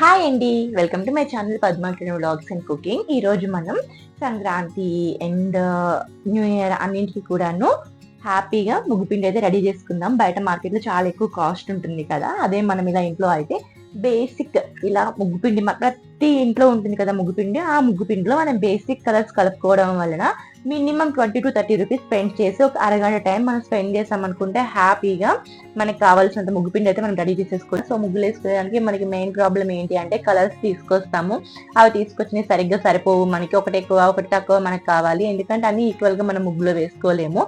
Hi అండి. Welcome to my channel Padmakiran vlogs and cooking. ఈరోజు మనం సంక్రాంతి అండ్ న్యూ ఇయర్ అన్నింటికి కూడాను హ్యాపీగా ముగ్గుపిండి అయితే రెడీ చేసుకుందాం. బయట మార్కెట్లో చాలా ఎక్కువ కాస్ట్ ఉంటుంది కదా, అదే మనం ఇలా ఇంట్లో అయితే బేసిక్ ఇలా ముగ్గుపిండి ప్రతి ఇంట్లో ఉంటుంది కదా ముగ్గుపిండి. ఆ ముగ్గుపిండిలో మనం బేసిక్ కలర్స్ కలుపుకోవడం వలన మినిమం 20 to 30 రూపీస్ స్పెండ్ చేసి ఒక అరగంట టైం మనం స్పెండ్ చేసాం అనుకుంటే హ్యాపీగా మనకి కావాల్సినంత ముగ్గుపిండి అయితే మనం రెడీ చేసేసుకోవాలి. సో ముగ్గులు వేసుకోవడానికి మనకి మెయిన్ ప్రాబ్లం ఏంటి అంటే కలర్స్ తీసుకొస్తాము, అవి తీసుకొచ్చినవి సరిగ్గా సరిపోవు. మనకి ఒకటి ఎక్కువ ఒకటి తక్కువ మనకు కావాలి, ఎందుకంటే అన్ని ఈక్వల్ గా మనం ముగ్గులో వేసుకోలేము.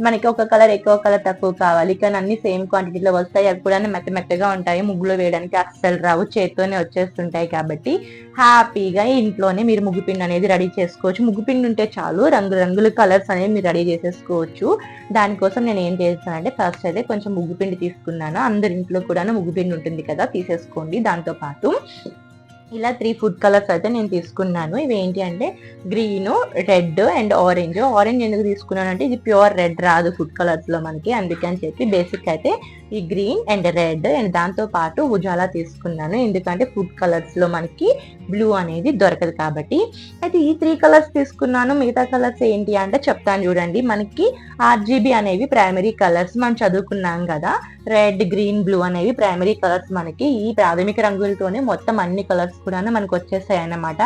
మనకి ఒక కలర్ ఎక్కువ కలర్ తక్కువ కావాలి, కానీ అన్ని సేమ్ క్వాంటిటీలో వస్తాయి. అవి కూడా మెత్తగా ఉంటాయి, ముగ్గులో వేయడానికి అస్సలు రావు, చేత్తోనే వచ్చేస్తుంటాయి. కాబట్టి హ్యాపీగా ఇంట్లోనే మీరు ముగ్గుపిండి అనేది రెడీ చేసుకోవచ్చు. ముగ్గుపిండి ఉంటే చాలు, రంగుల కలర్స్ అనేవి మీరు రెడీ చేసేసుకోవచ్చు. దానికోసం నేను ఏం చేస్తానంటే ఫస్ట్ అయితే కొంచెం ముగ్గుపిండి తీసుకున్నాను. అందరి ఇంట్లో కూడా ముగ్గుపిండి ఉంటుంది కదా, తీసేసుకోండి. దాంతో పాటు ఇలా 3 ఫుడ్ కలర్స్ అయితే నేను తీసుకున్నాను. ఇవి ఏంటి అంటే green, red and orange. Orange ఎందుకు తీసుకున్నాను అంటే ఇది ప్యూర్ రెడ్ రాదు ఫుడ్ కలర్స్ లో మనకి, అందుకని చెప్పి బేసిక్ అయితే ఈ గ్రీన్ అండ్ రెడ్ అండ్ దాంతో పాటు ఉజాలా తీసుకున్నాను, ఎందుకంటే ఫుడ్ కలర్స్ లో మనకి బ్లూ అనేది దొరకదు కాబట్టి. అయితే ఈ 3 కలర్స్ తీసుకున్నాను. మిగతా కలర్స్ ఏంటి అంటే చెప్తాను చూడండి. మనకి RGB అనేవి ప్రైమరీ కలర్స్, మనం చదువుకున్నాం కదా. రెడ్, గ్రీన్, బ్లూ అనేవి ప్రైమరీ కలర్స్. మనకి ఈ ప్రాథమిక రంగులతోనే మొత్తం అన్ని కలర్స్ కూడా మనకు వచ్చేసాయి అన్నమాట.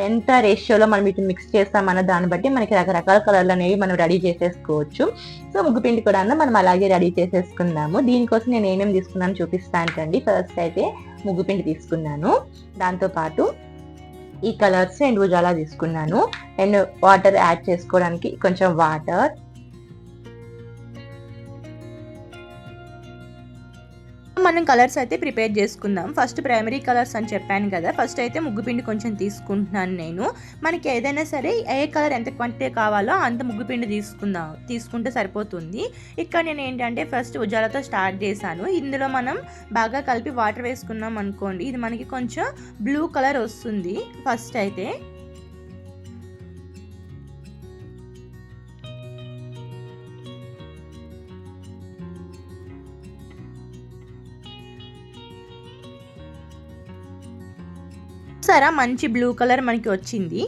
ఎంత రేషియోలో మనం వీటిని మిక్స్ చేస్తామన్న దాన్ని బట్టి మనకి రకరకాల కలర్లు అనేవి మనం రెడీ చేసేసుకోవచ్చు. సో ముగ్గుపిండి కూడా మనం అలాగే రెడీ చేసేసుకుందాము. దీనికోసం నేను ఏమేమి తీసుకున్నాను చూపిస్తాను రండి. ఫస్ట్ అయితే ముగ్గుపిండి తీసుకున్నాను, దాంతో పాటు ఈ కలర్స్ అండ్ ఉజాలా తీసుకున్నాను, అండ్ వాటర్ యాడ్ చేసుకోవడానికి కొంచెం వాటర్, మనం కలర్స్ అయితే ప్రిపేర్ చేసుకుందాం. ఫస్ట్ ప్రైమరీ కలర్స్ అని చెప్పాను కదా, ఫస్ట్ అయితే ముగ్గుపిండి కొంచెం తీసుకుంటున్నాను నేను. మనకి ఏదైనా సరే ఏ కలర్ ఎంత క్వాంటిటీ కావాలో అంత ముగ్గుపిండి తీసుకుంటే సరిపోతుంది. ఇక్కడ నేను ఏంటంటే ఫస్ట్ ఉజాలతో స్టార్ట్ చేశాను. ఇందులో మనం బాగా కలిపి వాటర్ వేసుకున్నాం అనుకోండి, ఇది మనకి కొంచెం బ్లూ కలర్ వస్తుంది. ఫస్ట్ అయితే సరే మంచి బ్లూ కలర్ మనకి వచ్చింది.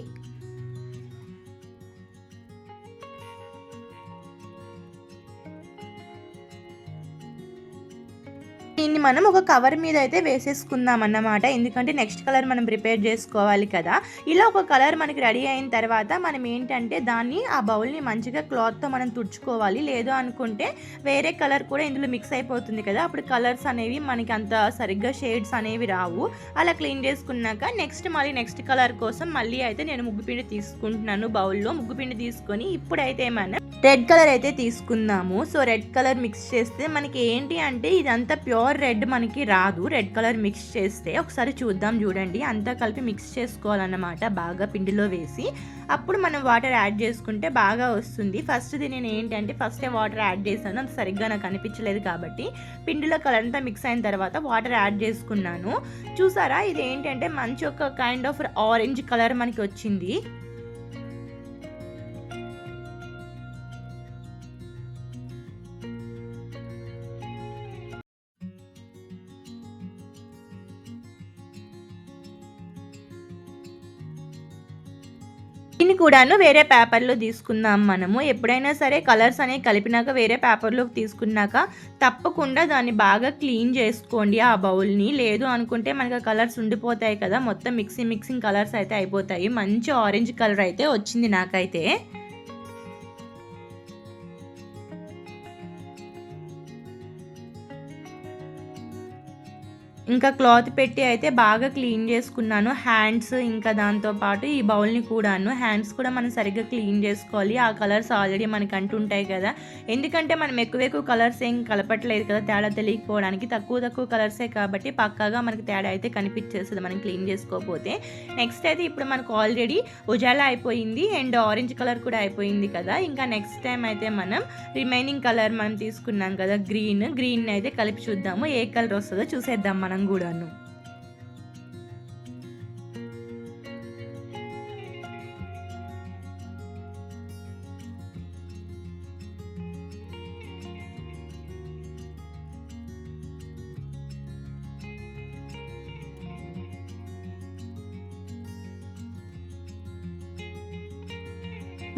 దీన్ని మనం ఒక కవర్ మీద అయితే వేసేసుకుందాం అన్నమాట, ఎందుకంటే నెక్స్ట్ కలర్ మనం ప్రిపేర్ చేసుకోవాలి కదా. ఇలా ఒక కలర్ మనకి రెడీ అయిన తర్వాత మనం ఏంటంటే దాన్ని ఆ బౌల్ని మంచిగా క్లాత్తో మనం తుడుచుకోవాలి. లేదు అనుకుంటే వేరే కలర్ కూడా ఇందులో మిక్స్ అయిపోతుంది కదా, అప్పుడు కలర్స్ అనేవి మనకి అంత సరిగ్గా షేడ్స్ అనేవి రావు. అలా క్లీన్ చేసుకున్నాక నెక్స్ట్ కలర్ కోసం మళ్ళీ అయితే నేను ముగ్గుపిండి తీసుకుంటున్నాను. బౌల్లో ముగ్గుపిండి తీసుకొని ఇప్పుడైతే మనం రెడ్ కలర్ అయితే తీసుకుందాము. సో రెడ్ కలర్ మిక్స్ చేస్తే మనకి ఏంటి అంటే ఇదంతా ప్యూర్ రెడ్ మనకి రాదు. రెడ్ కలర్ మిక్స్ చేస్తే ఒకసారి చూద్దాం చూడండి. అంతా కలిపి మిక్స్ చేసుకోవాలన్నమాట బాగా పిండిలో వేసి, అప్పుడు మనం వాటర్ యాడ్ చేసుకుంటే బాగా వస్తుంది. ఫస్ట్ది నేను ఏంటంటే ఫస్టే వాటర్ యాడ్ చేశాను, అంత సరిగ్గా నాకు అనిపించలేదు కాబట్టి పిండిలో కలర్ అంతా మిక్స్ అయిన తర్వాత వాటర్ యాడ్ చేసుకున్నాను. చూసారా, ఇది ఏంటంటే మంచి ఒక కైండ్ ఆఫ్ ఆరెంజ్ కలర్ మనకి వచ్చింది. దీన్ని కూడాను వేరే పేపర్లో తీసుకుందాం. మనము ఎప్పుడైనా సరే కలర్స్ అనేవి కలిపినాక వేరే పేపర్లోకి తీసుకున్నాక తప్పకుండా దాన్ని బాగా క్లీన్ చేసుకోండి ఆ బౌల్ని. లేదు అనుకుంటే మనకు ఆ కలర్స్ ఉండిపోతాయి కదా, మొత్తం మిక్సింగ్ కలర్స్ అయితే అయిపోతాయి. మంచి ఆరెంజ్ కలర్ అయితే వచ్చింది నాకైతే. ఇంకా క్లాత్ పెట్టి అయితే బాగా క్లీన్ చేసుకున్నాను హ్యాండ్స్, ఇంకా దాంతోపాటు ఈ బౌల్ని కూడాను. హ్యాండ్స్ కూడా మనం సరిగ్గా క్లీన్ చేసుకోవాలి, ఆ కలర్స్ ఆల్రెడీ మనకి అంటుంటాయి కదా. ఎందుకంటే మనం ఎక్కువ కలర్స్ ఏం కలపట్లేదు కదా, తేడా తెలియకపోవడానికి. తక్కువ కలర్సే కాబట్టి పక్కాగా మనకి తేడా అయితే కనిపించేస్తుంది మనం క్లీన్ చేసుకోకపోతే. నెక్స్ట్ అయితే ఇప్పుడు మనకు ఆల్రెడీ ఉజాలా అయిపోయింది అండ్ ఆరెంజ్ కలర్ కూడా అయిపోయింది కదా. ఇంకా నెక్స్ట్ టైం అయితే మనం రిమైనింగ్ కలర్ మనం తీసుకున్నాం కదా గ్రీన్ అయితే కలిపి చూద్దాము, ఏ కలర్ వస్తుందో చూసేద్దాం మనం కూడాను.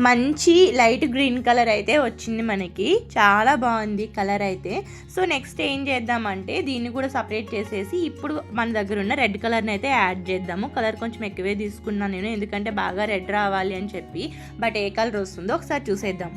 మంచి లైట్ గ్రీన్ కలర్ అయితే వచ్చింది మనకి. చాలా బాగుంది కలర్ అయితే. సో నెక్స్ట్ ఏం చేద్దామంటే దీన్ని కూడా సపరేట్ చేసేసి ఇప్పుడు మన దగ్గర ఉన్న రెడ్ కలర్ని అయితే యాడ్ చేద్దాము. కలర్ కొంచెం ఎక్కువే తీసుకున్నాను నేను, ఎందుకంటే బాగా రెడ్ రావాలి అని చెప్పి. బట్ ఏ కలర్ వస్తుందో ఒకసారి చూసేద్దాం.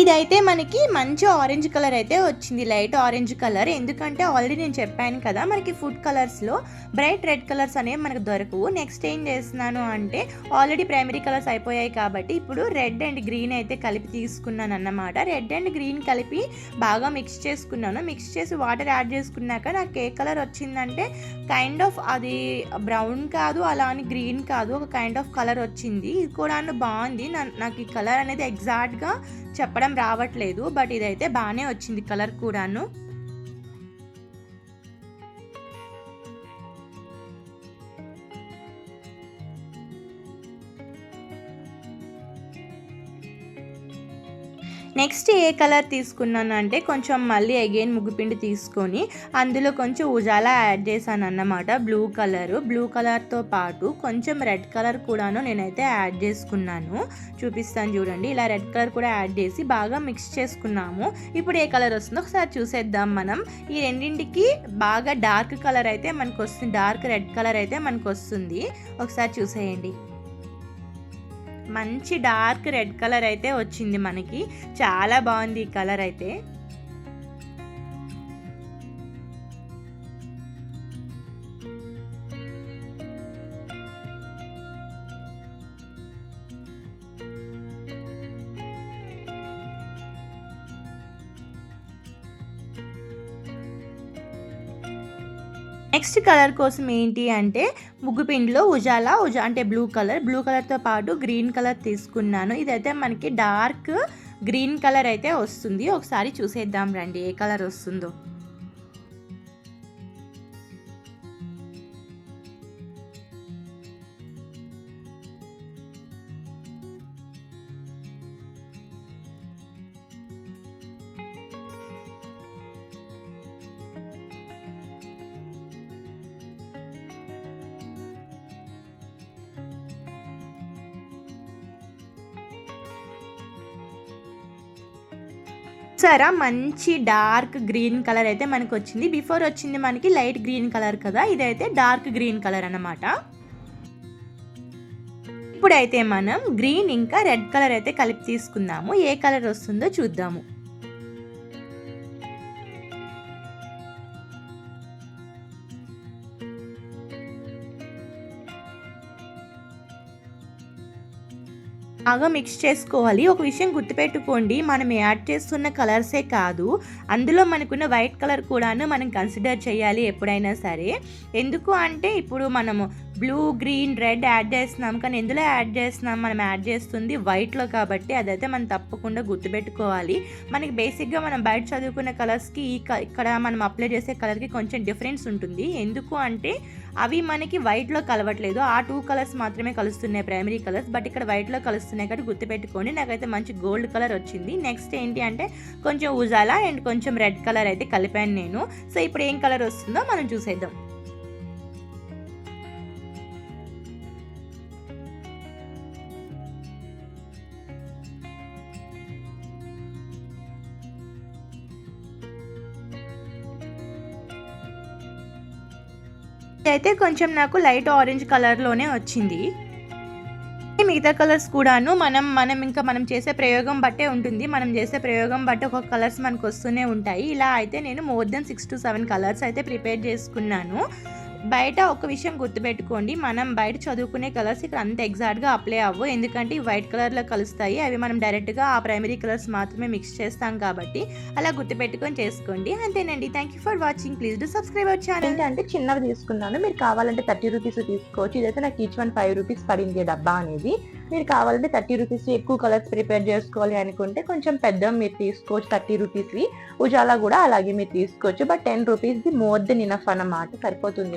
ఇదైతే మనకి మంచి ఆరెంజ్ కలర్ అయితే వచ్చింది, లైట్ ఆరెంజ్ కలర్. ఎందుకంటే ఆల్రెడీ నేను చెప్పాను కదా మనకి ఫుడ్ కలర్స్లో బ్రైట్ రెడ్ కలర్స్ అనేవి మనకు దొరకవు. నెక్స్ట్ ఏం చేస్తున్నాను అంటే ఆల్రెడీ ప్రైమరీ కలర్స్ అయిపోయాయి కాబట్టి ఇప్పుడు రెడ్ అండ్ గ్రీన్ అయితే కలిపి తీసుకున్నాను అన్నమాట. రెడ్ అండ్ గ్రీన్ కలిపి బాగా మిక్స్ చేసుకున్నాను. మిక్స్ చేసి వాటర్ యాడ్ చేసుకున్నాక నాకు ఏ కలర్ వచ్చిందంటే కైండ్ ఆఫ్ అది బ్రౌన్ కాదు, అలా అని గ్రీన్ కాదు, ఒక కైండ్ ఆఫ్ కలర్ వచ్చింది. ఇది కూడా బాగుంది. నాకు ఈ కలర్ అనేది ఎగ్జాక్ట్గా చెప్పడం రావట్లేదు, బట్ ఇదైతే బాగానే వచ్చింది కలర్ కూడాను. నెక్స్ట్ ఏ కలర్ తీసుకున్నాను అంటే కొంచెం మళ్ళీ అగైన్ ముగ్గుపిండి తీసుకొని అందులో కొంచెం ఉజాలా యాడ్ చేశాను అన్నమాట. బ్లూ కలర్తో పాటు కొంచెం రెడ్ కలర్ కూడాను నేనైతే యాడ్ చేసుకున్నాను. చూపిస్తాను చూడండి. ఇలా రెడ్ కలర్ కూడా యాడ్ చేసి బాగా మిక్స్ చేసుకున్నాము. ఇప్పుడు ఏ కలర్ వస్తుందో ఒకసారి చూసేద్దాం మనం. ఈ రెండింటికి బాగా డార్క్ కలర్ అయితే మనకు వస్తుంది, డార్క్ రెడ్ కలర్ అయితే మనకు వస్తుంది. ఒకసారి చూసేయండి. మంచి డార్క్ రెడ్ కలర్ అయితే వచ్చింది మనకి. చాలా బాగుంది ఈ కలర్ అయితే. నెక్స్ట్ కలర్ కోసం ఏంటి అంటే ముగ్గుపిండిలో ఉజాలా అంటే బ్లూ కలర్తో పాటు గ్రీన్ కలర్ తీసుకున్నాను. ఇదైతే మనకి డార్క్ గ్రీన్ కలర్ అయితే వస్తుంది. ఒకసారి చూసేద్దాం రండి ఏ కలర్ వస్తుందో. సరే మంచి డార్క్ గ్రీన్ కలర్ అయితే మనకు వచ్చింది. బిఫోర్ వచ్చింది మనకి లైట్ గ్రీన్ కలర్ కదా, ఇదైతే డార్క్ గ్రీన్ కలర్ అన్నమాట. ఇప్పుడైతే మనం గ్రీన్ ఇంకా రెడ్ కలర్ అయితే కలిపి తీసుకుందాము. ఏ కలర్ వస్తుందో చూద్దాము. బాగా మిక్స్ చేసుకోవాలి. ఒక విషయం గుర్తుపెట్టుకోండి, మనం యాడ్ చేస్తున్న కలర్సే కాదు, అందులో మనకున్న వైట్ కలర్ కూడాను మనం కన్సిడర్ చేయాలి ఎప్పుడైనా సరే. ఎందుకు అంటే ఇప్పుడు మనము బ్లూ గ్రీన్ రెడ్ యాడ్ చేస్తున్నాం, కానీ ఎందులో యాడ్ చేస్తున్నాం, మనం యాడ్ చేస్తుంది వైట్లో కాబట్టి అదైతే మనం తప్పకుండా గుర్తుపెట్టుకోవాలి. మనకి బేసిక్గా మనం బయట చదువుకున్న కలర్స్కి ఇక్కడ మనం అప్లై చేసే కలర్కి కొంచెం డిఫరెన్స్ ఉంటుంది. ఎందుకు అంటే అవి మనకి వైట్లో కలవట్లేదు, ఆ 2 కలర్స్ మాత్రమే కలుస్తున్నాయి ప్రైమరీ కలర్స్, బట్ ఇక్కడ వైట్లో కలుస్తున్నాయి కాబట్టి గుర్తుపెట్టుకోండి. నాకైతే మంచి గోల్డ్ కలర్ వచ్చింది. నెక్స్ట్ ఏంటి అంటే కొంచెం ఉజాలా అండ్ కొంచెం రెడ్ కలర్ అయితే కలిపాను నేను. సో ఇప్పుడు ఏం కలర్ వస్తుందో మనం చూసేద్దాం. అయితే కొంచెం నాకు లైట్ ఆరెంజ్ కలర్లోనే వచ్చింది. మిగతా కలర్స్ కూడాను మనం చేసే ప్రయోగం బట్టే ఉంటుంది. మనం చేసే ప్రయోగం బట్టి ఒక కలర్స్ మనకు వస్తూనే ఉంటాయి. ఇలా అయితే నేను మోర్ దెన్ 6 to 7 కలర్స్ అయితే ప్రిపేర్ చేసుకున్నాను. బయట ఒక విషయం గుర్తుపెట్టుకోండి, మనం బయట చదువుకునే కలర్స్ ఇక్కడ అంత ఎగ్జాక్ట్గా అప్లై అవ్వవు. ఎందుకంటే వైట్ కలర్లో కలుస్తాయి, అవి మనం డైరెక్ట్గా ఆ ప్రైమరీ కలర్స్ మాత్రమే మిక్స్ చేస్తాం కాబట్టి అలా గుర్తుపెట్టుకొని చేసుకోండి. అంతేనండి. Thank you for watching. Please do subscribe our channel. ఏంటంటే చిన్నవి తీసుకున్నాను, మీరు కావాలంటే 30 రూపీస్ తీసుకోవచ్చు. ఇదైతే నాకు ఈచ్ 1 5 రూపీస్ పడింది డబ్బా అనేది. మీరు కావాలంటే 30 రూపీస్ ఎక్కువ కలర్స్ ప్రిపేర్ చేసుకోవాలి అనుకుంటే కొంచెం పెద్ద మీరు తీసుకోవచ్చు, 30 రూపీస్వి. ఉజాలా కూడా అలాగే మీరు తీసుకోవచ్చు. బట్ 10 రూపీస్ది మోర్ దెన్ ఇనఫ్ అన్నమాట, సరిపోతుంది.